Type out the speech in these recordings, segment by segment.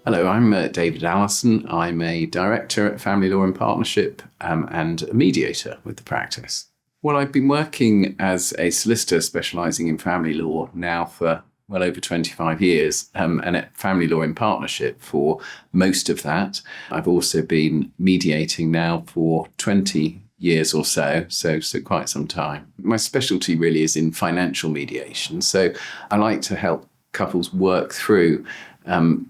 Hello, I'm David Allison. I'm a director at Family Law and Partnership and a mediator with the practice. Well, I've been working as a solicitor specialising in family law now for well over 25 years and at Family Law in Partnership for most of that. I've also been mediating now for 20 years or so quite some time. My specialty really is in financial mediation. So I like to help couples work through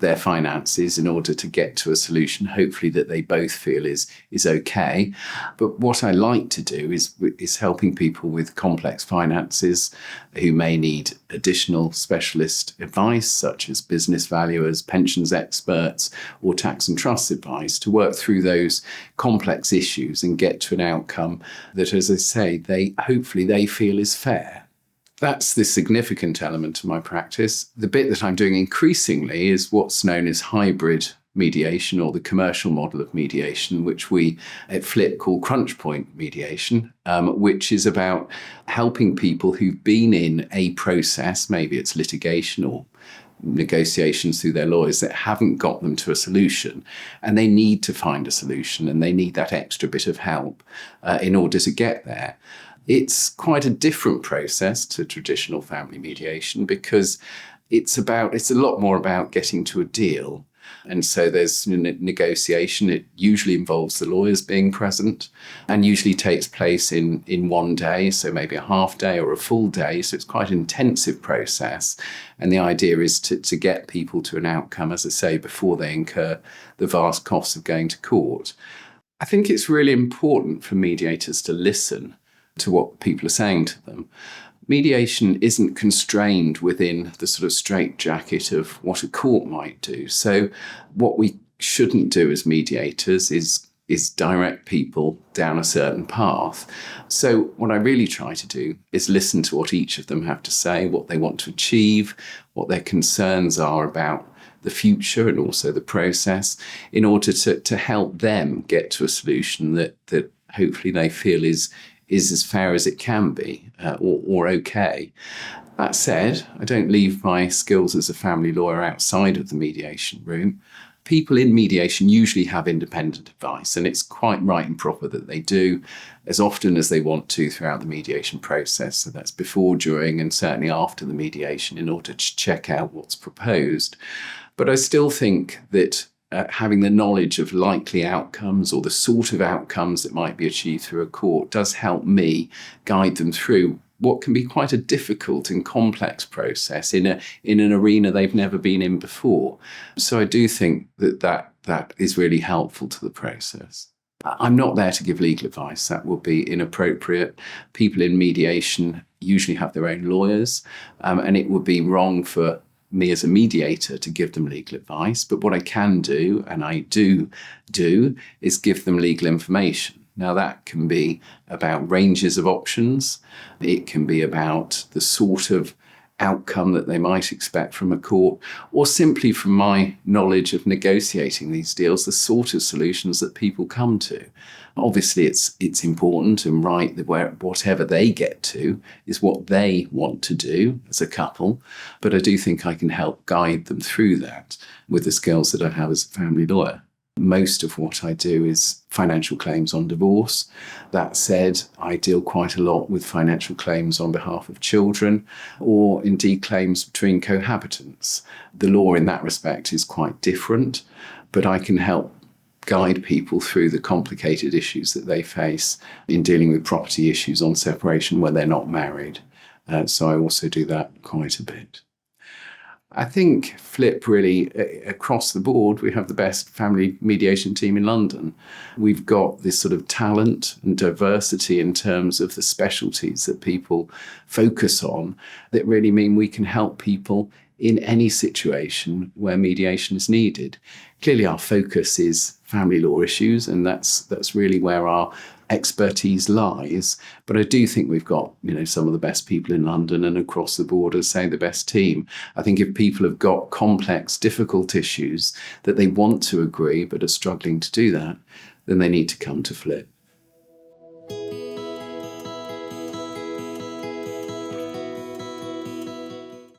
their finances in order to get to a solution, hopefully that they both feel is okay. But what I like to do is helping people with complex finances who may need additional specialist advice, such as business valuers, pensions experts, or tax and trust advice, to work through those complex issues and get to an outcome that, as I say, hopefully they feel is fair. That's the significant element of my practice. The bit that I'm doing increasingly is what's known as hybrid mediation, or the commercial model of mediation, which we at Flip call crunch point mediation, which is about helping people who've been in a process, maybe it's litigation or negotiations through their lawyers, that haven't got them to a solution, and they need to find a solution, and they need that extra bit of help in order to get there. It's quite a different process to traditional family mediation because it's a lot more about getting to a deal. And so there's negotiation. It usually involves the lawyers being present and usually takes place in one day, so maybe a half day or a full day. So it's quite an intensive process. And the idea is to get people to an outcome, as I say, before they incur the vast costs of going to court. I think it's really important for mediators to listen to what people are saying to them. Mediation isn't constrained within the sort of straitjacket of what a court might do. So what we shouldn't do as mediators is direct people down a certain path. So what I really try to do is listen to what each of them have to say, what they want to achieve, what their concerns are about the future and also the process, in order to help them get to a solution that hopefully they feel is as fair as it can be, or okay. That said, I don't leave my skills as a family lawyer outside of the mediation room. People in mediation usually have independent advice, and it's quite right and proper that they do as often as they want to throughout the mediation process. So that's before, during, and certainly after the mediation, in order to check out what's proposed. But I still think that having the knowledge of likely outcomes or the sort of outcomes that might be achieved through a court does help me guide them through what can be quite a difficult and complex process in an arena they've never been in before. So I do think that is really helpful to the process. I'm not there to give legal advice. That would be inappropriate. People in mediation usually have their own lawyers, and it would be wrong for me as a mediator to give them legal advice. But what I can do, and I do, is give them legal information. Now that can be about ranges of options. It can be about the sort of outcome that they might expect from a court, or simply from my knowledge of negotiating these deals, the sort of solutions that people come to. Obviously, it's important and right that whatever they get to is what they want to do as a couple, but I do think I can help guide them through that with the skills that I have as a family lawyer. Most of what I do is financial claims on divorce. That said, I deal quite a lot with financial claims on behalf of children, or indeed claims between cohabitants. The law in that respect is quite different, but I can help guide people through the complicated issues that they face in dealing with property issues on separation when they're not married. So I also do that quite a bit. I think Flip really, across the board, we have the best family mediation team in London. We've got this sort of talent and diversity in terms of the specialties that people focus on that really mean we can help people in any situation where mediation is needed. Clearly, our focus is family law issues, and that's really where our expertise lies. But I do think we've got, some of the best people in London and across the board, as say, the best team. I think if people have got complex, difficult issues that they want to agree but are struggling to do that, then they need to come to Flip.